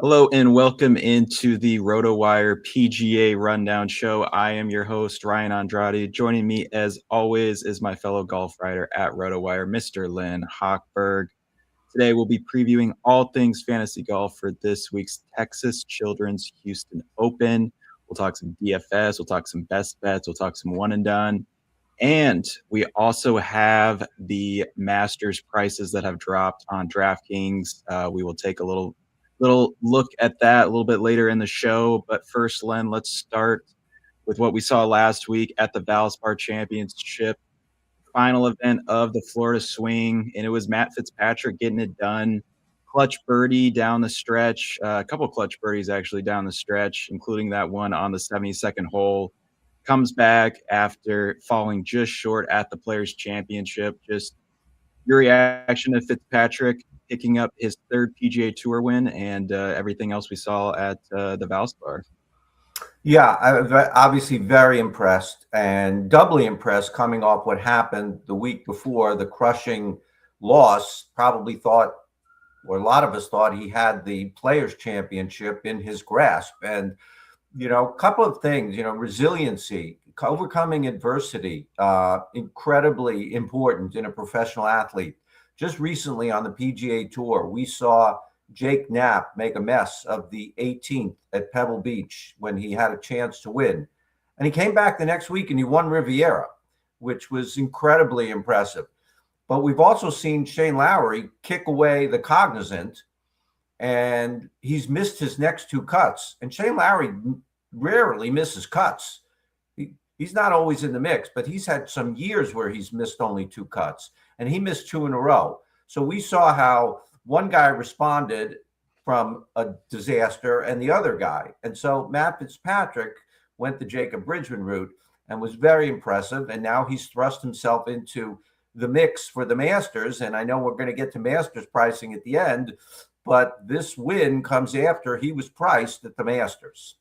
Hello and welcome into the RotoWire PGA Rundown Show. I am your host, Ryan Andrade. Joining me, as always, is my fellow golf writer at RotoWire, Mr. Lynn Hochberg. Today, we'll be previewing all things fantasy golf for this week's Texas Children's Houston Open. We'll talk some DFS, we'll talk some best bets, we'll talk some one and done. And we also have the Masters prices that have dropped on DraftKings. We will take a little look at that a little bit later in the show. But first, Len, let's start with what we saw last week at the Valspar Championship, final event of the Florida Swing, and it was Matt Fitzpatrick getting it done. Clutch birdie down the stretch, a couple clutch birdies actually down the stretch, including that one on the 72nd hole. Comes back after falling just short at the Players' Championship. Just your reaction to Fitzpatrick picking up his third PGA Tour win and everything else we saw at the Valspar. Yeah, I'm obviously very impressed and doubly impressed coming off what happened the week before, the crushing loss. Probably thought, or a lot of us thought, he had the Players' Championship in his grasp. And a couple of things, resiliency, overcoming adversity, incredibly important in a professional athlete. Just recently on the PGA Tour, we saw Jake Knapp make a mess of the 18th at Pebble Beach when he had a chance to win. And he came back the next week and he won Riviera, which was incredibly impressive. But we've also seen Shane Lowry kick away the Cognizant, and he's missed his next two cuts. And Shane Lowry rarely misses cuts. He's not always in the mix, but he's had some years where he's missed only two cuts, and he missed two in a row. So we saw how one guy responded from a disaster and the other guy. And so Matt Fitzpatrick went the Jacob Bridgman route and was very impressive. And now he's thrust himself into the mix for the Masters. And I know we're going to get to Masters pricing at the end, but this win comes after he was priced at the Masters.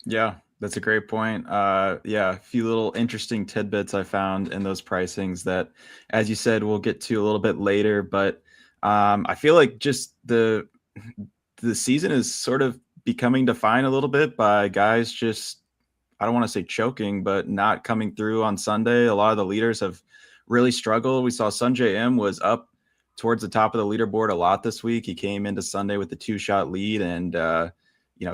Yeah, that's a great point. A few little interesting tidbits I found in those pricings that, as you said, we'll get to a little bit later. But I feel like just the season is sort of becoming defined a little bit by guys just, I don't want to say choking, but not coming through on Sunday. A lot of the leaders have really struggled. We saw Sungjae Im was up towards the top of the leaderboard a lot this week. He came into Sunday with the 2-shot lead and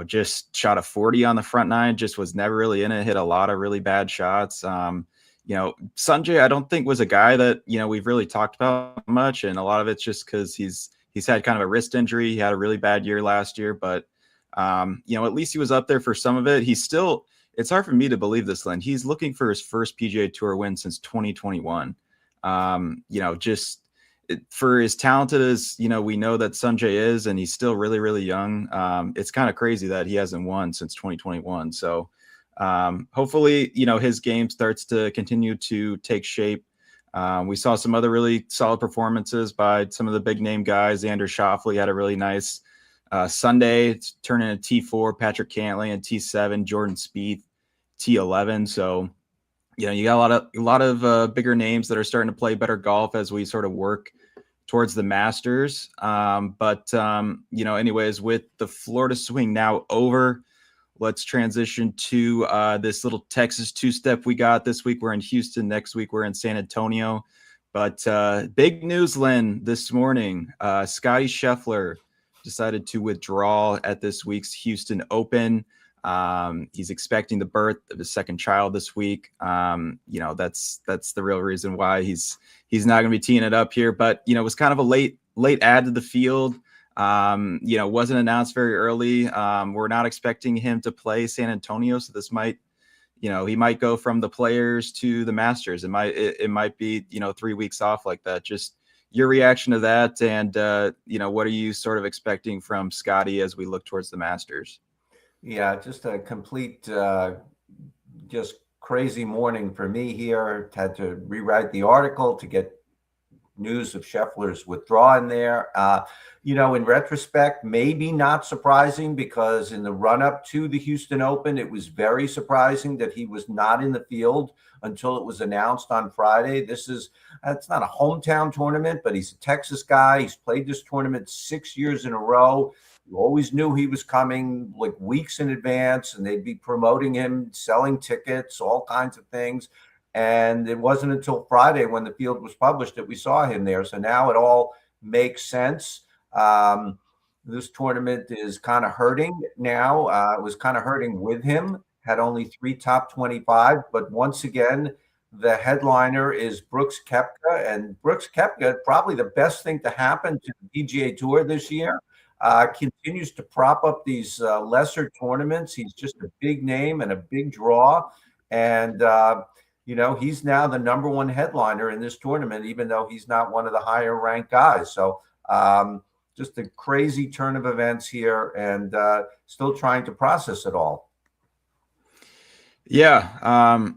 just shot a 40 on the front nine, just was never really in it, hit a lot of really bad shots. Sungjae, I don't think was a guy that, we've really talked about much. And a lot of it's just because he's had kind of a wrist injury. He had a really bad year last year, but at least he was up there for some of it. He's still, it's hard for me to believe this, Len. He's looking for his first PGA Tour win since 2021. For as talented as, we know that Sungjae is, and he's still really, really young. It's kind of crazy that he hasn't won since 2021. So hopefully, his game starts to continue to take shape. We saw some other really solid performances by some of the big name guys. Xander Schauffele had a really nice Sunday, turning a T4, Patrick Cantlay and T7, Jordan Spieth, T11. So, you got a lot of bigger names that are starting to play better golf as we sort of work towards the Masters. Anyways, with the Florida Swing now over, let's transition to this little Texas two-step we got this week. We're in Houston. Next week, we're in San Antonio. But big news, Len, this morning. Scottie Scheffler decided to withdraw at this week's Houston Open. He's expecting the birth of his second child this week. That's the real reason why he's not going to be teeing it up here. But it was kind of a late add to the field. Wasn't announced very early. We're not expecting him to play San Antonio, so this might, he might go from the Players to the Masters. It might be 3 weeks off like that. Just your reaction to that, and what are you sort of expecting from Scottie as we look towards the Masters? Yeah, just a complete, just crazy morning for me here. Had to rewrite the article to get news of Scheffler's withdrawal in there. In retrospect, maybe not surprising, because in the run-up to the Houston Open, it was very surprising that he was not in the field until it was announced on Friday. It's not a hometown tournament, but he's a Texas guy. He's played this tournament 6 years in a row. You always knew he was coming like weeks in advance, and they'd be promoting him, selling tickets, all kinds of things. And it wasn't until Friday when the field was published that we saw him there. So now it all makes sense. This tournament is kind of hurting now. It was kind of hurting with him. Had only 3 top 25, but once again, the headliner is Brooks Koepka, and Brooks Koepka, probably the best thing to happen to the PGA Tour this year. Continues to prop up these lesser tournaments. He's just a big name and a big draw, and he's now the #1 headliner in this tournament, even though he's not one of the higher ranked guys. So just a crazy turn of events here, and still trying to process it all. Yeah,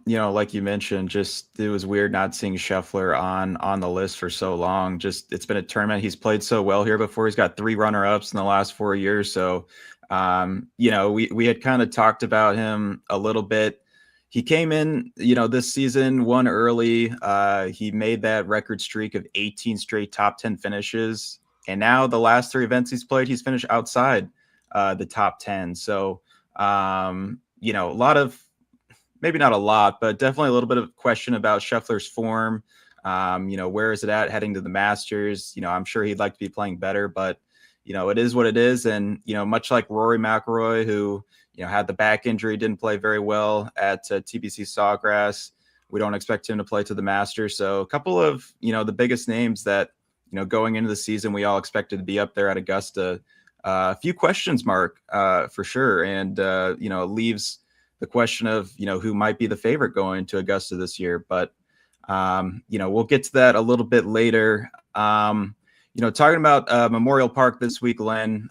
like you mentioned, just it was weird not seeing Scheffler on the list for so long. Just it's been a tournament. He's played so well here before. He's got 3 runner-ups in the last 4 years. So, we had kind of talked about him a little bit. He came in, this season, won early. He made that record streak of 18 straight top 10 finishes. And now the last 3 events he's played, he's finished outside the top 10. So, a lot of, maybe not a lot, but definitely a little bit of question about Scheffler's form. Where is it at heading to the Masters? I'm sure he'd like to be playing better, but, it is what it is. And, much like Rory McIlroy, who, had the back injury, didn't play very well at TPC Sawgrass. We don't expect him to play to the Masters. So a couple of, the biggest names that, going into the season, we all expected to be up there at Augusta. A few questions mark for sure. And, leaves the question of, who might be the favorite going to Augusta this year. But, we'll get to that a little bit later. Talking about Memorial Park this week, Len,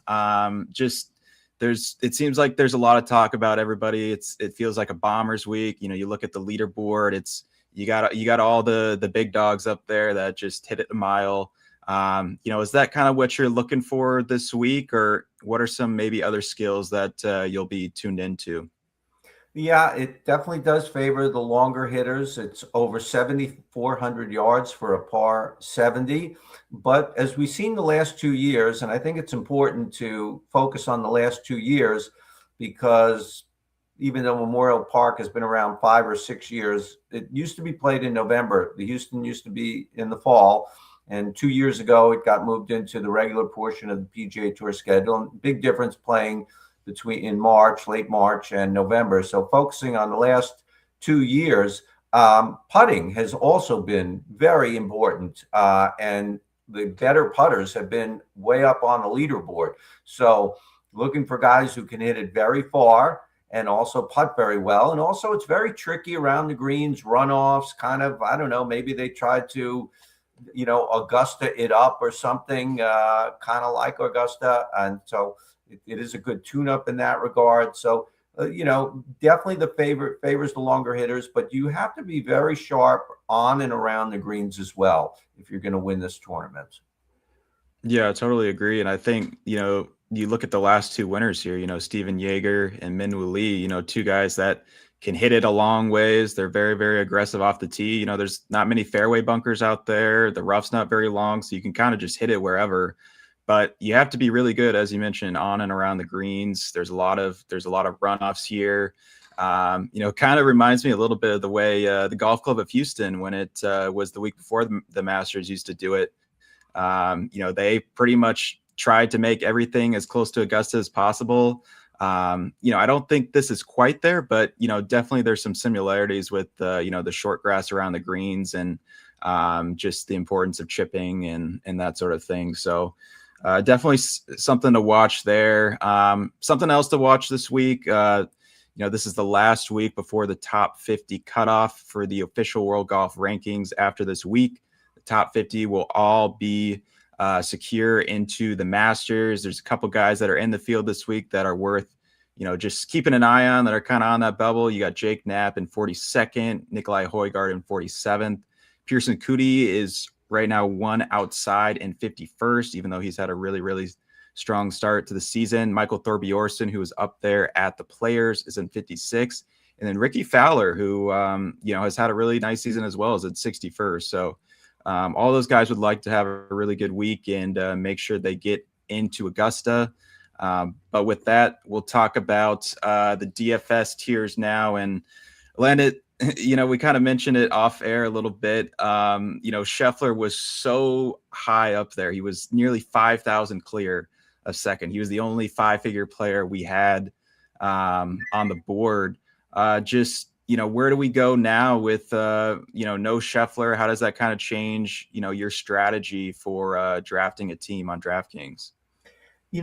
it seems like there's a lot of talk about everybody. It feels like a Bombers week. You look at the leaderboard, you got all the big dogs up there that just hit it a mile. Is that kind of what you're looking for this week, or what are some maybe other skills that you'll be tuned into? Yeah, it definitely does favor the longer hitters. It's over 7,400 yards for a par 70. But as we've seen the last 2 years, and I think it's important to focus on the last 2 years, because even though Memorial Park has been around 5 or 6 years, it used to be played in November. The Houston used to be in the fall. And 2 years ago, it got moved into the regular portion of the PGA Tour schedule. And big difference playing in March, late March, and November. So focusing on the last 2 years, putting has also been very important, and the better putters have been way up on the leaderboard. So looking for guys who can hit it very far and also putt very well. And also it's very tricky around the greens, runoffs, kind of, I don't know, maybe they tried to, Augusta it up or something, kind of like Augusta. And so it is a good tune-up in that regard. So, definitely the favors the longer hitters, but you have to be very sharp on and around the greens as well if you're going to win this tournament. Yeah, I totally agree. And I think, you look at the last 2 winners here, Steven Yeager and Minwoo Lee, 2 guys that can hit it a long ways. They're very, very aggressive off the tee. There's not many fairway bunkers out there. The rough's not very long, so you can kind of just hit it wherever. But you have to be really good, as you mentioned, on and around the greens. There's a lot of runoffs here. Kind of reminds me a little bit of the way the Golf Club of Houston, when it was the week before the Masters, used to do it. They pretty much tried to make everything as close to Augusta as possible. I don't think this is quite there, but definitely there's some similarities with the short grass around the greens and just the importance of chipping and that sort of thing. So. Definitely something to watch there. Something else to watch this week. This is the last week before the top 50 cutoff for the official World Golf Rankings. After this week, the top 50 will all be secure into the Masters. There's a couple guys that are in the field this week that are worth, just keeping an eye on, that are kind of on that bubble. You got Jake Knapp in 42nd, Nikolai Højgaard in 47th. Pearson Coody is right now 1 outside in 51st, even though he's had a really, really strong start to the season. Michael Thorbjorsen, who is up there at the Players, is in 56th. And then Ricky Fowler, who, has had a really nice season as well, is at 61st. So all those guys would like to have a really good week and make sure they get into Augusta. But with that, we'll talk about the DFS tiers now. And Landon, we kind of mentioned it off air a little bit. Scheffler was so high up there. He was nearly 5,000 clear of second. He was the only 5-figure player we had on the board. Where do we go now with, no Scheffler? How does that kind of change, your strategy for drafting a team on DraftKings? It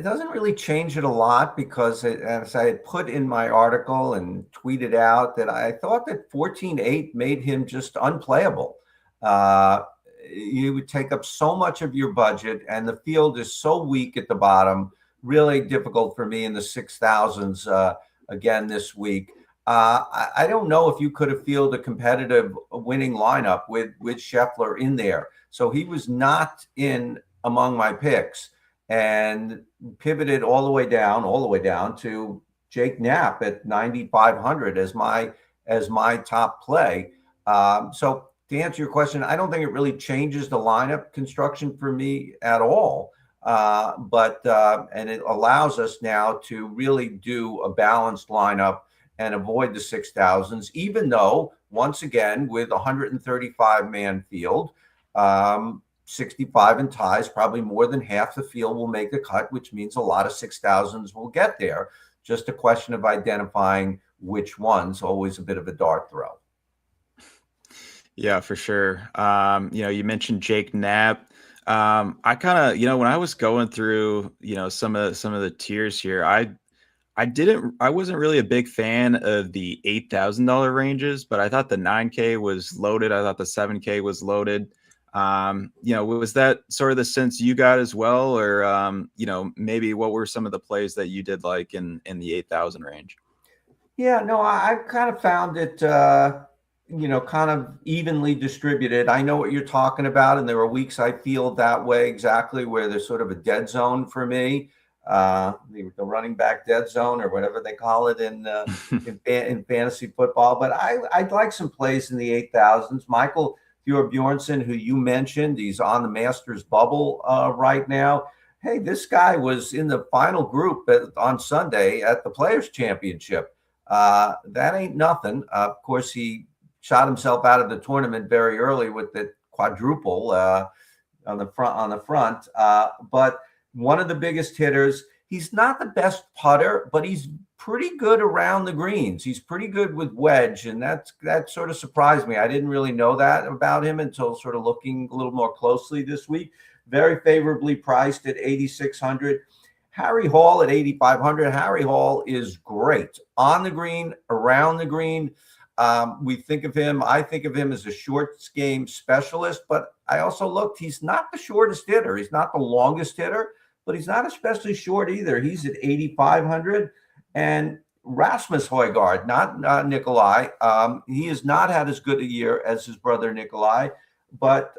doesn't really change it a lot because, as I had put in my article and tweeted out, that I thought that 14-8 made him just unplayable. You would take up so much of your budget, and the field is so weak at the bottom. Really difficult for me in the 6,000s again this week. I don't know if you could have fielded a competitive winning lineup with Scheffler in there. So he was not in among my picks, and pivoted all the way down to Jake Knapp at 9,500 as my top play. So to answer your question, I don't think it really changes the lineup construction for me at all. But it allows us now to really do a balanced lineup and avoid the 6,000s, even though, once again, with 135-man field, 65 in ties, probably more than half the field will make the cut, which means a lot of 6,000s will get there. Just a question of identifying which ones, always a bit of a dart throw. Yeah, for sure. You mentioned Jake Knapp. I kind of, when I was going through, some of the tiers here, I wasn't really a big fan of the $8,000 ranges, but I thought the 9K was loaded. I thought the 7K was loaded. Was that sort of the sense you got as well? Or, maybe what were some of the plays that you did like in the 8,000 range? Yeah, no, I kind of found it, kind of evenly distributed. I know what you're talking about. And there are weeks I feel that way exactly, where there's sort of a dead zone for me. The running back dead zone, or whatever they call it in fantasy football. But I'd like some plays in the 8,000s. Michael Bjornsson, who you mentioned, he's on the Masters bubble right now. Hey, this guy was in the final group on Sunday at the Players Championship. That ain't nothing. Of course, he shot himself out of the tournament very early with the quadruple on the front. But one of the biggest hitters. He's not the best putter, but he's pretty good around the greens. He's pretty good with wedge, and that sort of surprised me. I didn't really know that about him until sort of looking a little more closely this week. Very favorably priced at 8,600. Harry Hall at 8,500. Harry Hall is great on the green, around the green. I think of him as a short game specialist, but I also looked. He's not the shortest hitter. He's not the longest hitter, but he's not especially short either. He's at 8,500. And Rasmus Højgaard, not Nikolai. He has not had as good a year as his brother Nikolai, but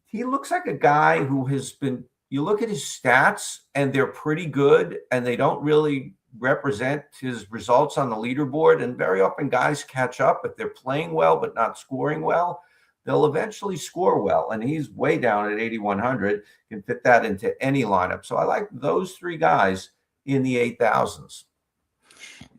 he looks like a guy who has been. You look at his stats, and they're pretty good, and they don't really represent his results on the leaderboard. And very often guys catch up if they're playing well but not scoring well. They'll eventually score well, and he's way down at 8,100. Can fit that into any lineup. So I like those three guys in the 8,000s.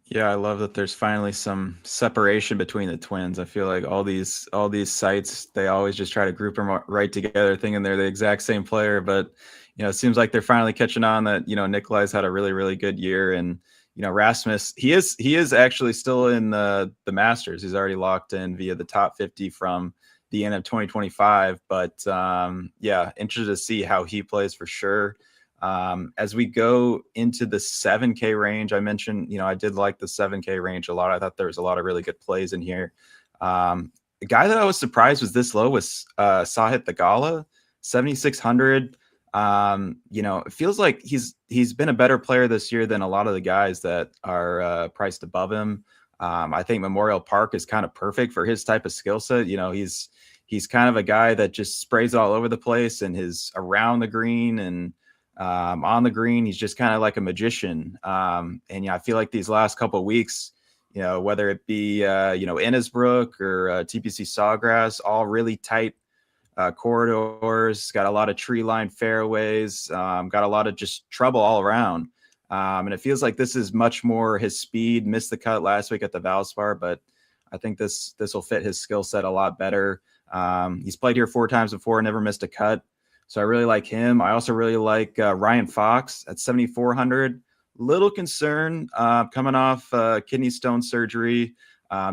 Yeah, I love that there's finally some separation between the twins. I feel like all these sites, they always just try to group them right together, thinking they're the exact same player. But it seems like they're finally catching on that Nikolai's had a really, really good year, and Rasmus, he is actually still in the Masters. He's already locked in via the top 50 from the end of 2025. But interested to see how he plays for sure. As we go into the 7K range, I mentioned, I did like the 7K range a lot. I thought there was a lot of really good plays in here. The guy that I was surprised was this low was Sahith Theegala, 7,600. It feels like he's been a better player this year than a lot of the guys that are priced above him. I think Memorial Park is kind of perfect for his type of skill set. He's kind of a guy that just sprays all over the place, and his around the green and on the green, he's just kind of like a magician. I feel like these last couple of weeks, whether it be Innisbrook or TPC Sawgrass, all really tight corridors, got a lot of tree-lined fairways, got a lot of just trouble all around. And it feels like this is much more his speed. Missed the cut last week at the Valspar, but I think this will fit his skill set a lot better. He's played here 4 times before, never missed a cut. So I really like him. I also really like Ryan Fox at 7,400. Little concern coming off kidney stone surgery.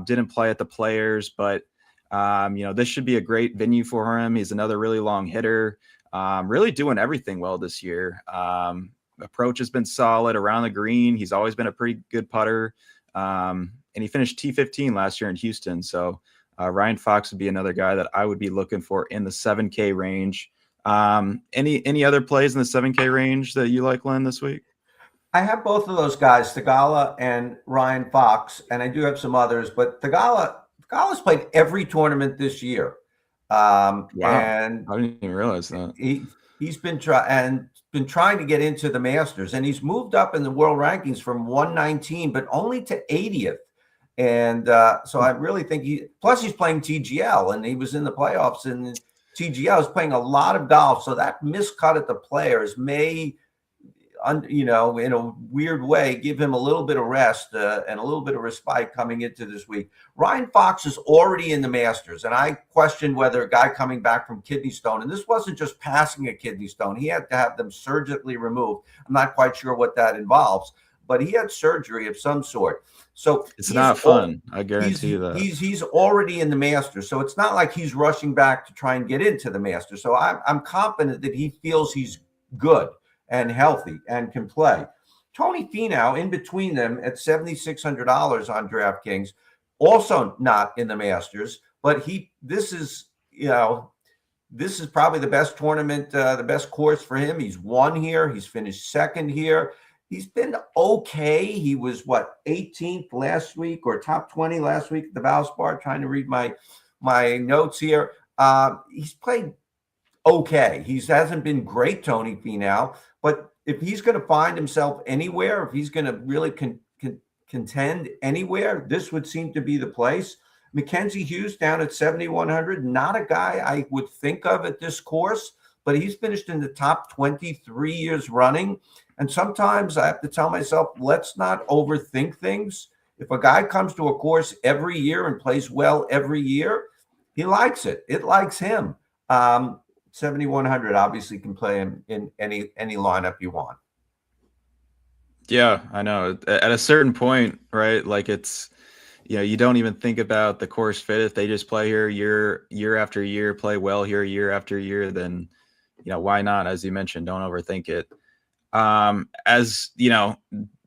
Didn't play at the Players, but this should be a great venue for him. He's another really long hitter. Really doing everything well this year. Approach has been solid around the green. He's always been a pretty good putter. And he finished T15 last year in Houston. So Ryan Fox would be another guy that I would be looking for in the 7K range. Any other plays in the 7K range that you like, Len, this week? I have both of those guys, Tagala and Ryan Fox, and I do have some others, but Tagala's played every tournament this year. Wow. And I didn't even realize that. He's been trying to get into the Masters, and he's moved up in the world rankings from 119, but only to 80th. And so I really think plus he's playing TGL, and he was in the playoffs in TGL. He's playing a lot of golf, so that miscut at the Players may, in a weird way, give him a little bit of rest and a little bit of respite coming into this week. Ryan Fox is already in the Masters, and I question whether a guy coming back from kidney stone, and this wasn't just passing a kidney stone, he had to have them surgically removed. I'm not quite sure what that involves, but he had surgery of some sort. So it's not fun. I guarantee you that. He's already in the Masters, so it's not like he's rushing back to try and get into the Masters. So I'm confident that he feels he's good and healthy and can play. Tony Finau in between them at $7,600 on DraftKings, also not in the Masters, but this is probably the best tournament, the best course for him. He's won here. He's finished second here. He's been okay. He was 18th last week or top 20 last week at the Valspar. Trying to read my notes here. He's played okay. He hasn't been great, Tony Finau, but if he's going to find himself anywhere, if he's going to really contend anywhere, this would seem to be the place. Mackenzie Hughes down at 7,100, not a guy I would think of at this course, but he's finished in the top 23 years running. And sometimes I have to tell myself, let's not overthink things. If a guy comes to a course every year and plays well every year, he likes it. It likes him. 7,100 obviously can play him in any lineup you want. Yeah, I know. At a certain point, right? Like it's, you don't even think about the course fit. If they just play here year after year, play well here year after year, then, why not? As you mentioned, don't overthink it. As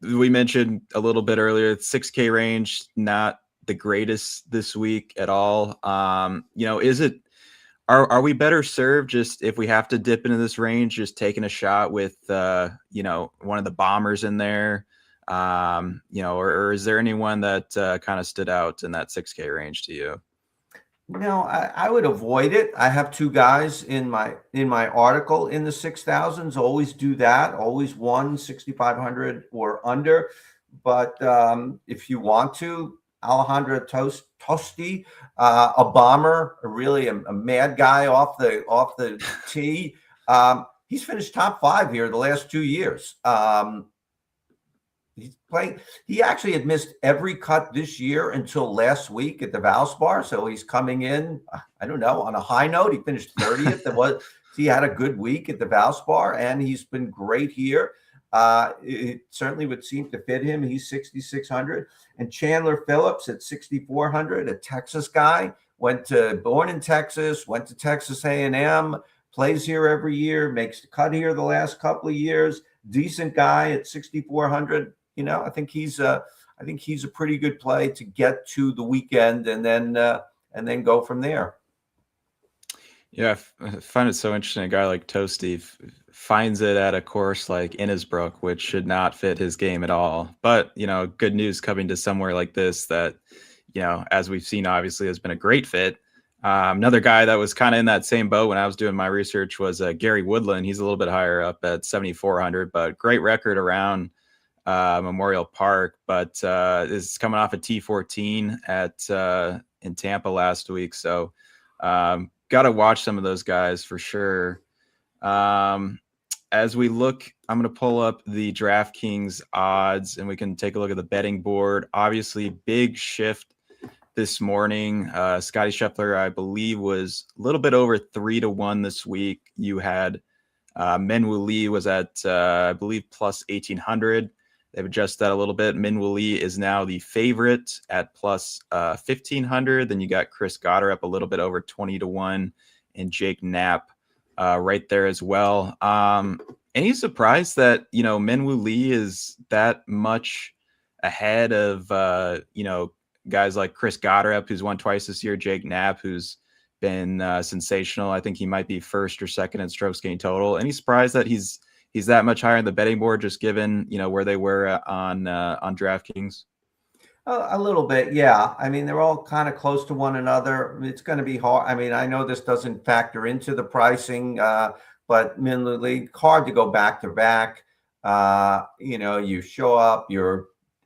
we mentioned a little bit earlier, 6K range, not the greatest this week at all. Are we better served just if we have to dip into this range, just taking a shot with one of the bombers in there, or is there anyone that kind of stood out in that 6K range to you? No, I would avoid it. I have 2 guys in my article in the 6,000s. Always do that. Always 6,500 or under. But if you want to, Alejandro Tosti, a bomber, a mad guy off the tee. He's finished top 5 here the last 2 years. He actually had missed every cut this year until last week at the Valspar. So he's coming in, I don't know, on a high note. He finished 30th. He had a good week at the Valspar, and he's been great here. It certainly would seem to fit him. He's 6,600. And Chandler Phillips at 6,400, a Texas guy, born in Texas, went to Texas A&M, plays here every year, makes the cut here the last couple of years. Decent guy at 6,400. I think he's a pretty good play to get to the weekend and then go from there. Yeah, I find it so interesting. A guy like Toasty finds it at a course like Innisbrook, which should not fit his game at all. But, good news coming to somewhere like this that, as we've seen, obviously has been a great fit. Another guy that was kind of in that same boat when I was doing my research was Gary Woodland. He's a little bit higher up at 7,400, but great record around Memorial Park, but is coming off a T14 in Tampa last week. So got to watch some of those guys for sure. As we look, I'm going to pull up the DraftKings odds and we can take a look at the betting board. Obviously, big shift this morning. Scotty Scheffler, I believe, was a little bit over 3-1 this week. You had Minwoo Lee was at, I believe, plus 1,800. They've adjusted that a little bit. Minwoo Lee is now the favorite at plus 1,500. Then you got Chris Goddard up a little bit over 20-1 and Jake Knapp right there as well. Any surprise that, Minwoo Lee is that much ahead of, guys like Chris Goddard, who's won twice this year, Jake Knapp, who's been sensational. I think he might be first or second in strokes gained total. Any surprise that he's that much higher in the betting board, just given, where they were on DraftKings? A little bit, yeah. I mean, they're all kind of close to one another. It's going to be hard. I mean, I know this doesn't factor into the pricing, but Minwoo Lee, hard to go back to back. You show up,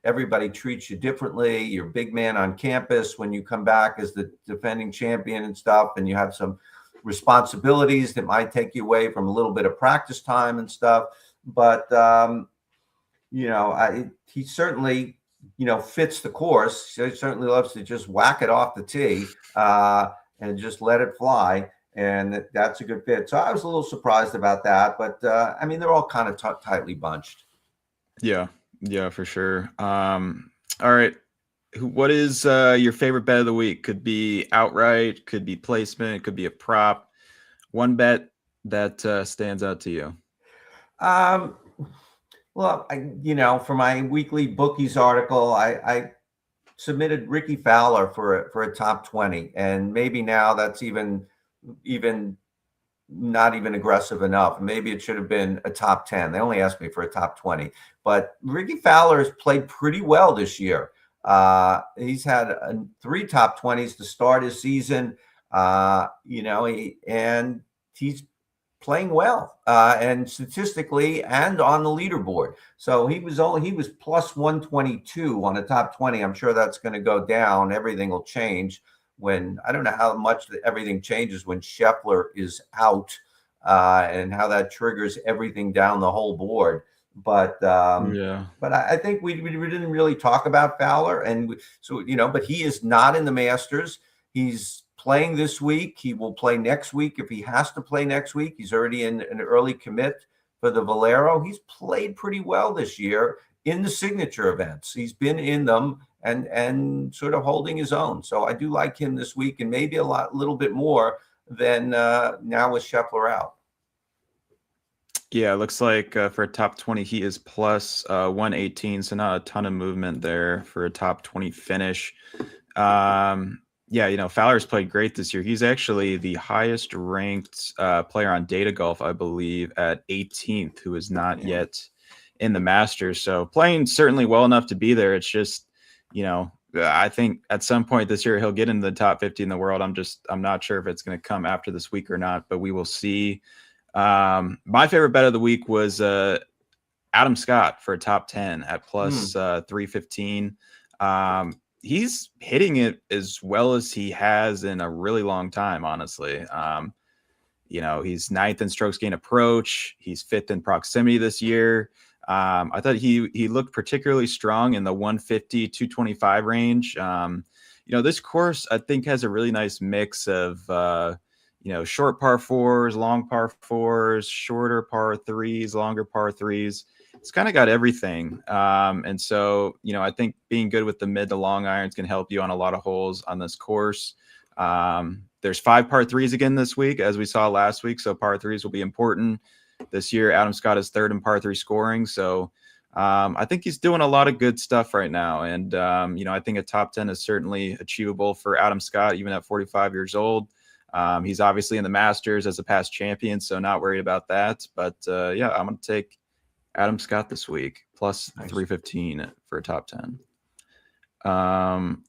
everybody treats you differently. You're a big man on campus when you come back as the defending champion and stuff, and you have some responsibilities that might take you away from a little bit of practice time and stuff. But, he certainly, fits the course. He certainly loves to just whack it off the tee and just let it fly. And that's a good fit. So I was a little surprised about that. But, they're all kind of tightly bunched. Yeah, for sure. All right. What is your favorite bet of the week? Could be outright, could be placement, could be a prop. One bet that stands out to you. Well, for my weekly bookies article, I submitted Ricky Fowler for a top 20, and maybe now that's even not even aggressive enough. Maybe it should have been a top 10. They only asked me for a top 20, but Ricky Fowler has played pretty well this year. He's had 3 top 20s to start his season, and he's playing well and statistically and on the leaderboard. So he was plus 122 on the top 20. I'm sure that's going to go down. Everything will change when, I don't know how much everything changes when Scheffler is out and how that triggers everything down the whole board. But but I think we didn't really talk about Fowler, and so but he is not in the Masters. He's playing this week. He will play next week if he has to play next week. He's already in an early commit for the Valero. He's played pretty well this year in the signature events. He's been in them and sort of holding his own. So I do like him this week, and maybe a little bit more than now with Scheffler out. Yeah, it looks like for a top 20, he is plus 118, so not a ton of movement there for a top 20 finish. Fowler's played great this year. He's actually the highest ranked player on Data Golf, I believe, at 18th, who is not yet in the Masters. So playing certainly well enough to be there. It's just, I think at some point this year he'll get into the top 50 in the world. I'm not sure if it's going to come after this week or not, but we will see. My favorite bet of the week was Adam Scott for a top 10 at plus 315. He's hitting it as well as he has in a really long time, honestly. He's 9th in strokes gained approach. He's 5th in proximity this year. I thought he looked particularly strong in the 150, 225 range. This course, I think, has a really nice mix of, short par 4s, long par 4s, shorter par 3s, longer par 3s. It's kind of got everything. And so, I think being good with the mid to long irons can help you on a lot of holes on this course. There's 5 par 3s again this week, as we saw last week. So par 3s will be important. This year, Adam Scott is 3rd in par 3 scoring. So I think he's doing a lot of good stuff right now. And, I think a top 10 is certainly achievable for Adam Scott, even at 45 years old. He's obviously in the Masters as a past champion, so not worried about that. But, I'm going to take Adam Scott this week, plus 315 for a top 10.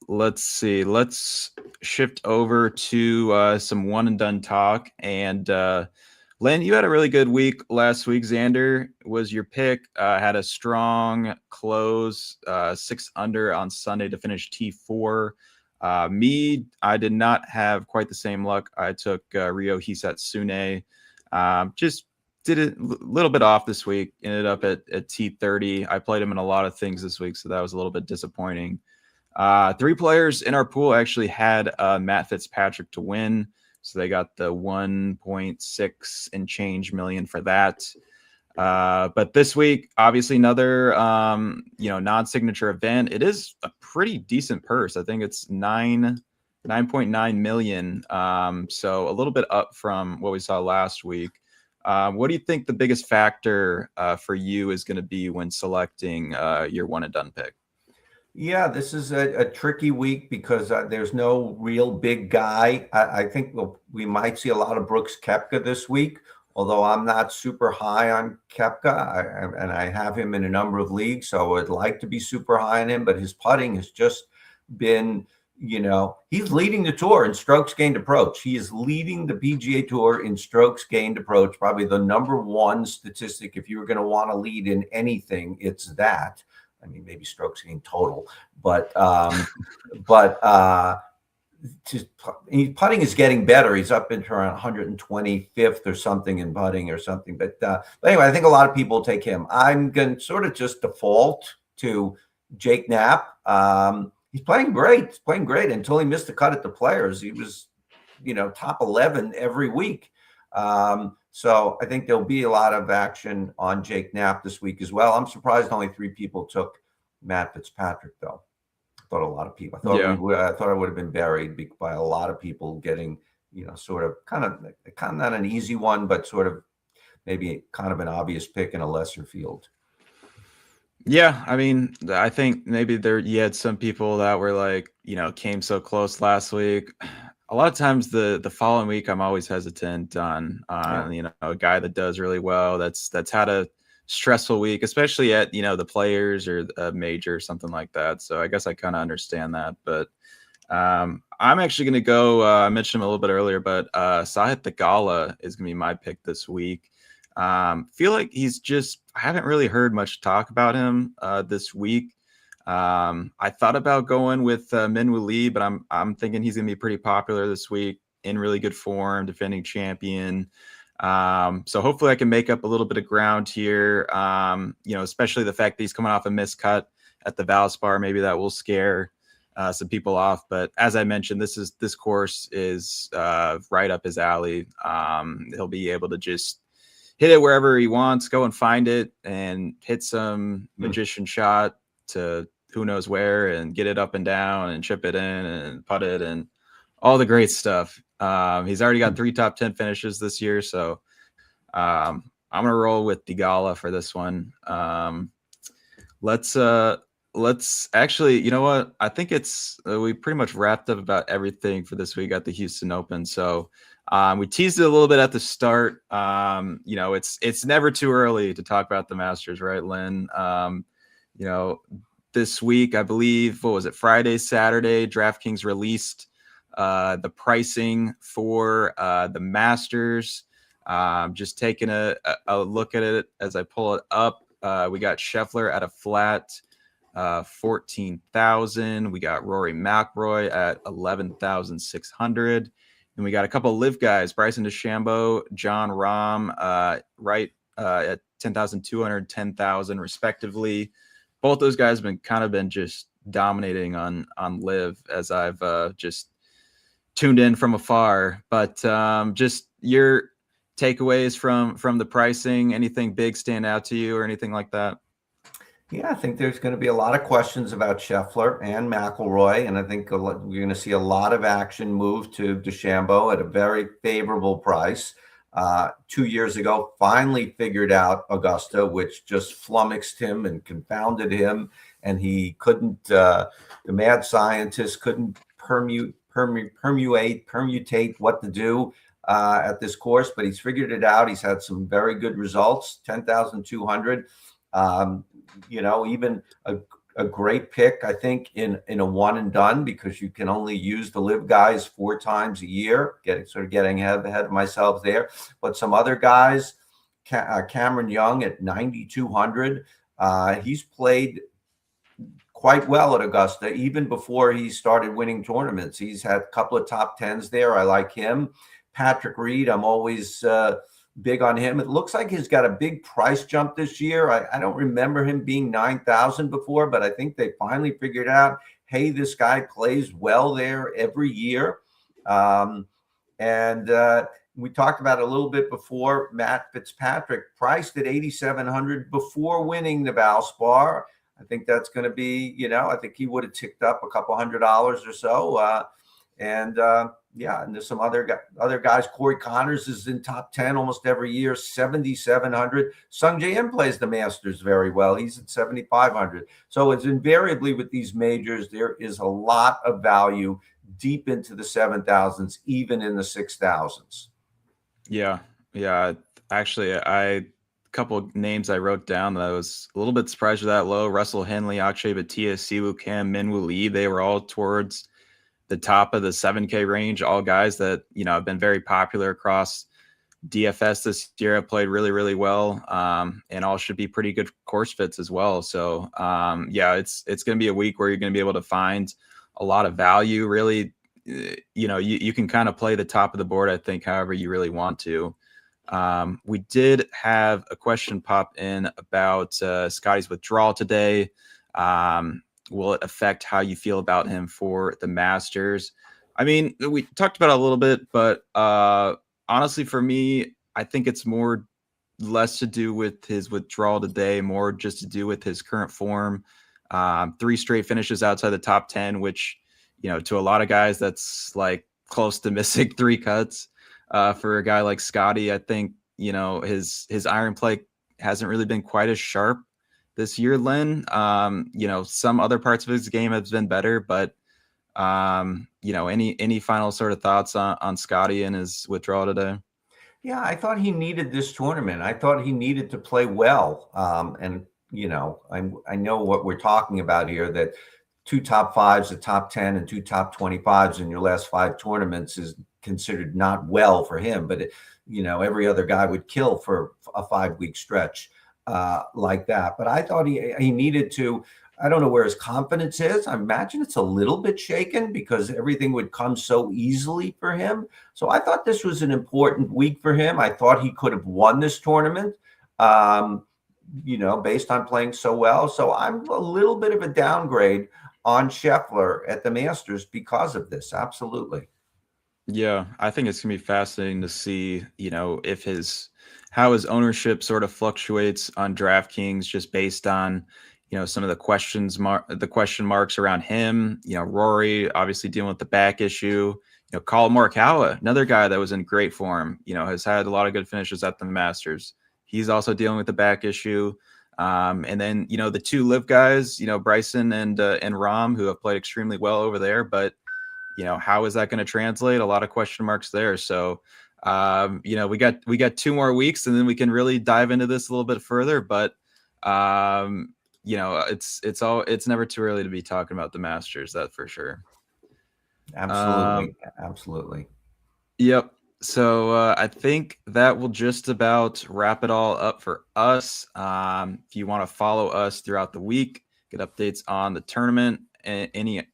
Let's see. Let's shift over to some one and done talk. And Len, you had a really good week last week. Xander was your pick. Had a strong close, 6 under on Sunday to finish T4. Me, I did not have quite the same luck. I took Ryo Hisatsune. Just did it a little bit off this week. Ended up at T30. I played him in a lot of things this week, so that was a little bit disappointing. 3 players in our pool actually had Matt Fitzpatrick to win, so they got the 1.6 and change million for that. But this week, obviously, another non-signature event. It is a pretty decent purse. I think it's 9.9 million. So a little bit up from what we saw last week. What do you think the biggest factor for you is going to be when selecting your one and done pick? Yeah, this is a tricky week because there's no real big guy. I think we might see a lot of Brooks Koepka this week, although I'm not super high on Koepka, and I have him in a number of leagues, so I would like to be super high on him, but his putting has just been, he's leading the tour in strokes gained approach. He is leading the PGA Tour in strokes gained approach, probably the number one statistic. If you were going to want to lead in anything, it's that. I mean, maybe strokes gained total, but putting is getting better. He's up into around 125th or something in putting or something. But anyway, I think a lot of people take him. I'm going to sort of just default to Jake Knapp. He's playing great. He's playing great until he missed a cut at the Players. He was, top 11 every week. So I think there'll be a lot of action on Jake Knapp this week as well. I'm surprised only 3 people took Matt Fitzpatrick, though. I thought a lot of I would have been buried by a lot of people getting, sort of kind of not an easy one, but sort of maybe kind of an obvious pick in a lesser field. Yeah, I mean, I think maybe you had some people that were like, came so close last week. A lot of times the following week, I'm always hesitant on a guy that does really well. That's had a stressful week, especially at the Players or a major or something like that. So I guess I kind of understand that. But I'm actually going to go. I mentioned him a little bit earlier, but Sahith Theegala is going to be my pick this week. Feel like I haven't really heard much talk about him this week. I thought about going with Minwoo Lee, but I'm thinking he's going to be pretty popular this week, in really good form, defending champion. So hopefully I can make up a little bit of ground here. Especially the fact that he's coming off a missed cut at the Valspar, maybe that will scare some people off. But as I mentioned, this course is right up his alley. He'll be able to just hit it wherever he wants, go and find it, and hit some magician shot to who knows where, and get it up and down and chip it in and putt it and all the great stuff. He's already got 3 top 10 finishes this year, so I'm gonna roll with Theegala for this one. Let's actually, you know what? I think we pretty much wrapped up about everything for this week at the Houston Open. So we teased it a little bit at the start. It's never too early to talk about the Masters, right, Lynn? This week, I believe, what was it, Friday, Saturday, DraftKings released the pricing for the Masters. Just taking a look at it as I pull it up. We got Scheffler at a flat 14,000. We got Rory McIlroy at 11,600. And we got a couple of live guys, Bryson DeChambeau, John Rahm, right at 10,200, 10,000 respectively. Both those guys have been just dominating on live as I've just tuned in from afar. But just your takeaways from the pricing, anything big stand out to you or anything like that? Yeah, I think there's going to be a lot of questions about Scheffler and McIlroy, and I think we're going to see a lot of action move to DeChambeau at a very favorable price. 2 years ago, finally figured out Augusta, which just flummoxed him and confounded him, and he couldn't. The mad scientist couldn't permutate what to do at this course, but he's figured it out. He's had some very good results. 10,200. Even a great pick, I think, in a one and done, because you can only use the live guys 4 times a year. Getting ahead of myself there. But some other guys, Cameron Young at 9,200. He's played quite well at Augusta, even before he started winning tournaments. He's had a couple of top tens there. I like him. Patrick Reed, I'm always big on him. It looks like he's got a big price jump this year. I don't remember him being 9,000 before, but I think they finally figured out, hey, this guy plays well there every year. We talked about it a little bit before. Matt Fitzpatrick priced at 8,700 before winning the Valspar. I think that's going to be, I think he would have ticked up a couple $100 or so. And there's some other guys. Corey Connors is in top 10 almost every year, 7,700. Sung Jae Im plays the Masters very well. He's at 7,500. So it's invariably with these majors, there is a lot of value deep into the 7,000s, even in the 6,000s. Yeah. Actually, a couple of names I wrote down that I was a little bit surprised with that low. Russell Henley, Akshay Bhatia, Siwoo Kim, Minwoo Lee. They were all towards the top of the 7K range. All guys that have been very popular across DFS this year. Have played really, really well, and all should be pretty good course fits as well. So it's going to be a week where you're going to be able to find a lot of value. Really, you can kind of play the top of the board, I think, however you really want to. We did have a question pop in about Scotty's withdrawal today. Will it affect how you feel about him for the Masters? I mean, we talked about it a little bit, but honestly, for me, I think it's less to do with his withdrawal today, more just to do with his current form. 3 straight finishes outside the top 10, which, to a lot of guys, that's like close to missing 3 cuts. For a guy like Scotty, I think, his iron play hasn't really been quite as sharp this year, Lynn. Some other parts of his game has been better, but any final sort of thoughts on Scotty and his withdrawal today? Yeah, I thought he needed this tournament. I thought he needed to play well. I know what we're talking about here, that 2 top 5s, a top 10, and 2 top 25s in your last 5 tournaments is considered not well for him. But, every other guy would kill for a 5-week stretch like that. But I thought he needed to. I don't know where his confidence is. I imagine it's a little bit shaken because everything would come so easily for him. So I thought this was an important week for him. I thought he could have won this tournament, based on playing so well. So I'm a little bit of a downgrade on Scheffler at the Masters because of this. Absolutely. Yeah, I think it's going to be fascinating to see, how his ownership sort of fluctuates on DraftKings just based on, some of the question marks around him. Rory obviously dealing with the back issue. Colin Morikawa, another guy that was in great form, has had a lot of good finishes at the Masters. He's also dealing with the back issue. And then, the 2 live guys, Bryson and Rahm, who have played extremely well over there. But, how is that going to translate? A lot of question marks there. So, we got 2 more weeks and then we can really dive into this a little bit further. But, it's never too early to be talking about the Masters, that's for sure. Absolutely. Yep. So I think that will just about wrap it all up for us. If you want to follow us throughout the week, get updates on the tournament and any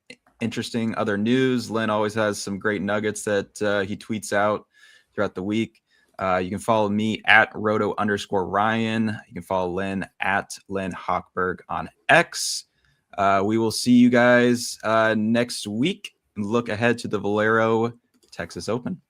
interesting other news. Lynn always has some great nuggets that he tweets out throughout the week. You can follow me at roto_Ryan. You can follow Lynn at Lynn Hochberg on X. We will see you guys next week and look ahead to the Valero Texas Open.